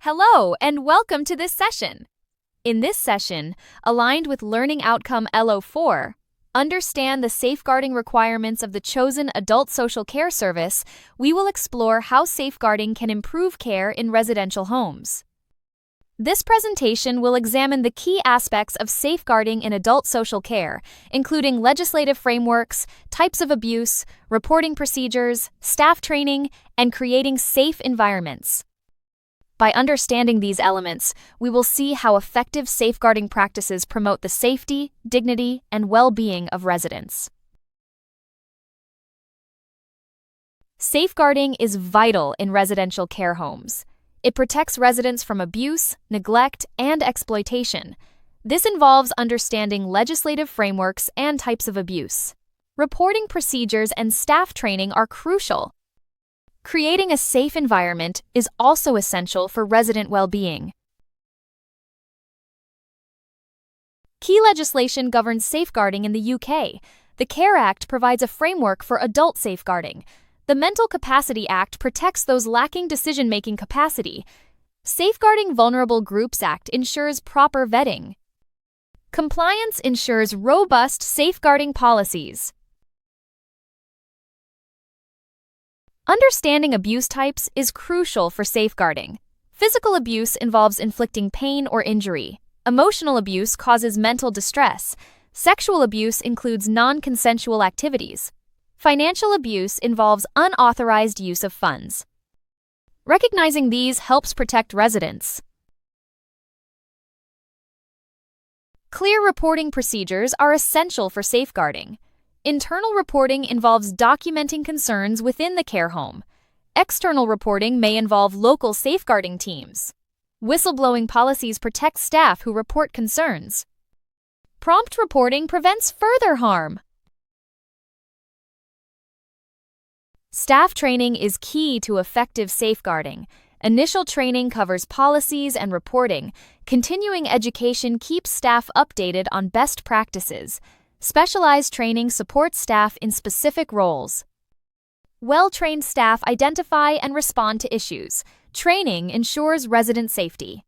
Hello, and welcome to this session. In this session, aligned with Learning Outcome LO4, understand the safeguarding requirements of the chosen adult social care service, we will explore how safeguarding can improve care in residential homes. This presentation will examine the key aspects of safeguarding in adult social care, including legislative frameworks, types of abuse, reporting procedures, staff training, and creating safe environments. By understanding these elements, we will see how effective safeguarding practices promote the safety, dignity, and well-being of residents. Safeguarding is vital in residential care homes. It protects residents from abuse, neglect, and exploitation. This involves understanding legislative frameworks and types of abuse. Reporting procedures and staff training are crucial. Creating a safe environment is also essential for resident well-being. Key legislation governs safeguarding in the UK. The CARE Act provides a framework for adult safeguarding. The Mental Capacity Act protects those lacking decision-making capacity. Safeguarding Vulnerable Groups Act ensures proper vetting. Compliance ensures robust safeguarding policies. Understanding abuse types is crucial for safeguarding. Physical abuse involves inflicting pain or injury. Emotional abuse causes mental distress. Sexual abuse includes non-consensual activities. Financial abuse involves unauthorized use of funds. Recognizing these helps protect residents. Clear reporting procedures are essential for safeguarding. Internal reporting involves documenting concerns within the care home. External reporting may involve local safeguarding teams. Whistleblowing policies protect staff who report concerns. Prompt reporting prevents further harm. Staff training is key to effective safeguarding. Initial training covers policies and reporting. Continuing education keeps staff updated on best practices. Specialized training supports staff in specific roles. Well-trained staff identify and respond to issues. Training ensures resident safety.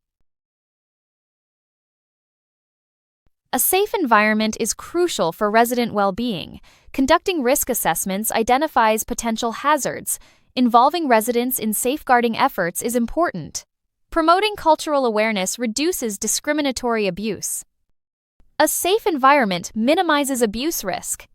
A safe environment is crucial for resident well-being. Conducting risk assessments identifies potential hazards. Involving residents in safeguarding efforts is important. Promoting cultural awareness reduces discriminatory abuse. A safe environment minimizes abuse risk.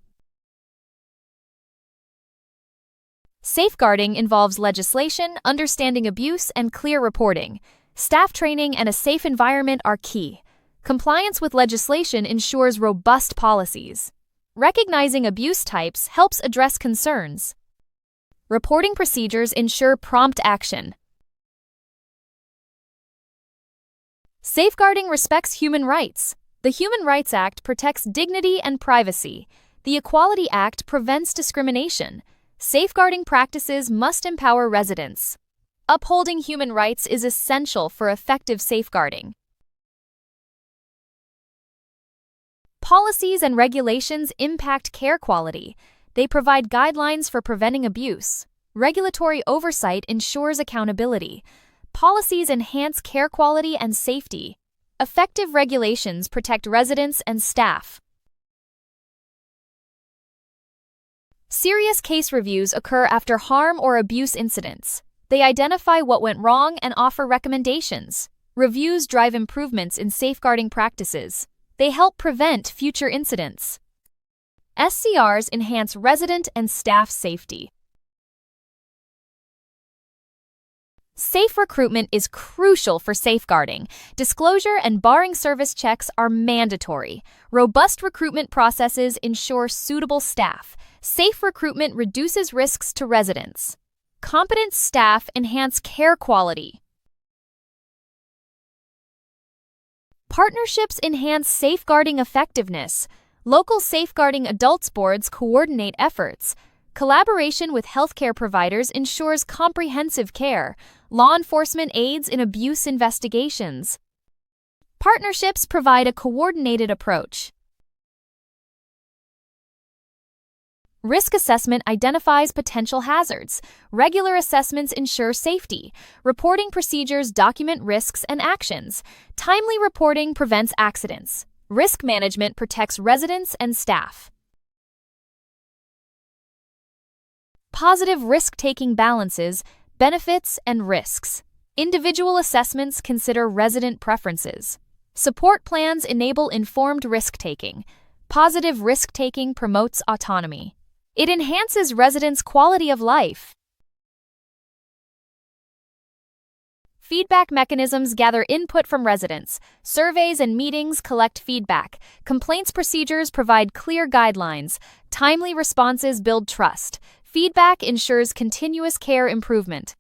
Safeguarding involves legislation, understanding abuse, and clear reporting. Staff training and a safe environment are key. Compliance with legislation ensures robust policies. Recognizing abuse types helps address concerns. Reporting procedures ensure prompt action. Safeguarding respects human rights. The Human Rights Act protects dignity and privacy. The Equality Act prevents discrimination. Safeguarding practices must empower residents. Upholding human rights is essential for effective safeguarding. Policies and regulations impact care quality. They provide guidelines for preventing abuse. Regulatory oversight ensures accountability. Policies enhance care quality and safety. Effective regulations protect residents and staff. Serious case reviews occur after harm or abuse incidents. They identify what went wrong and offer recommendations. Reviews drive improvements in safeguarding practices. They help prevent future incidents. SCRs enhance resident and staff safety. Safe recruitment is crucial for safeguarding. Disclosure and barring service checks are mandatory. Robust recruitment processes ensure suitable staff. Safe recruitment reduces risks to residents. Competent staff enhance care quality. Partnerships enhance safeguarding effectiveness. Local safeguarding adults boards coordinate efforts. Collaboration with healthcare providers ensures comprehensive care. Law enforcement aids in abuse investigations. Partnerships provide a coordinated approach. Risk assessment identifies potential hazards. Regular assessments ensure safety. Reporting procedures document risks and actions. Timely reporting prevents accidents. Risk management protects residents and staff. Positive risk-taking balances benefits and risks. Individual assessments consider resident preferences. Support plans enable informed risk-taking. Positive risk-taking promotes autonomy. It enhances residents' quality of life. Feedback mechanisms gather input from residents. Surveys and meetings collect feedback. Complaints procedures provide clear guidelines. Timely responses build trust. Feedback ensures continuous care improvement.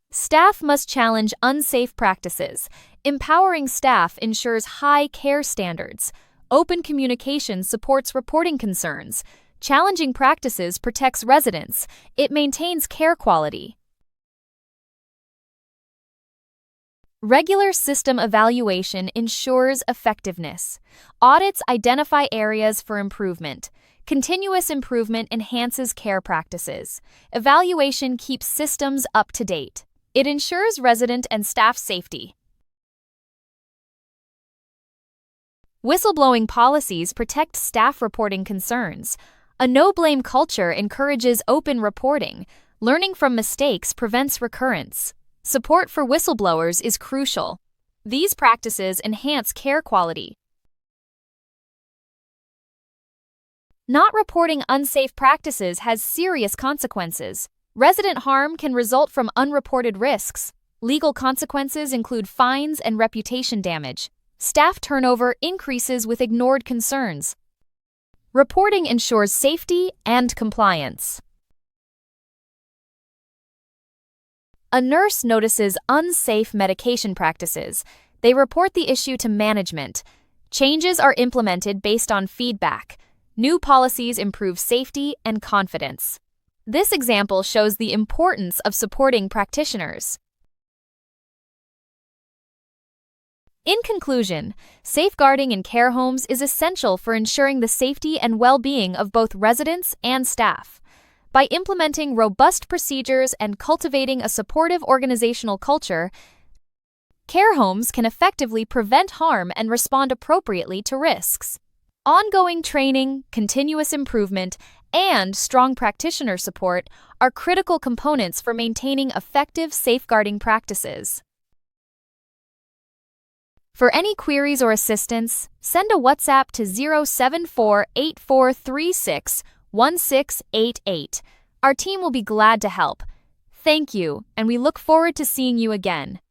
Staff must challenge unsafe practices. Empowering staff ensures high care standards. Open communication supports reporting concerns. Challenging practices protects residents. It maintains care quality. Regular system evaluation ensures effectiveness. Audits identify areas for improvement. Continuous improvement enhances care practices. Evaluation keeps systems up to date. It ensures resident and staff safety. Whistleblowing policies protect staff reporting concerns. A no-blame culture encourages open reporting. Learning from mistakes prevents recurrence. Support for whistleblowers is crucial. These practices enhance care quality. Not reporting unsafe practices has serious consequences. Resident harm can result from unreported risks. Legal consequences include fines and reputation damage. Staff turnover increases with ignored concerns. Reporting ensures safety and compliance. A nurse notices unsafe medication practices. They report the issue to management. Changes are implemented based on feedback. New policies improve safety and confidence. This example shows the importance of supporting practitioners. In conclusion, safeguarding in care homes is essential for ensuring the safety and well-being of both residents and staff. By implementing robust procedures and cultivating a supportive organizational culture, care homes can effectively prevent harm and respond appropriately to risks. Ongoing training, continuous improvement, and strong practitioner support are critical components for maintaining effective safeguarding practices. For any queries or assistance, send a WhatsApp to 074-8436-1688. Our team will be glad to help. Thank you, and we look forward to seeing you again.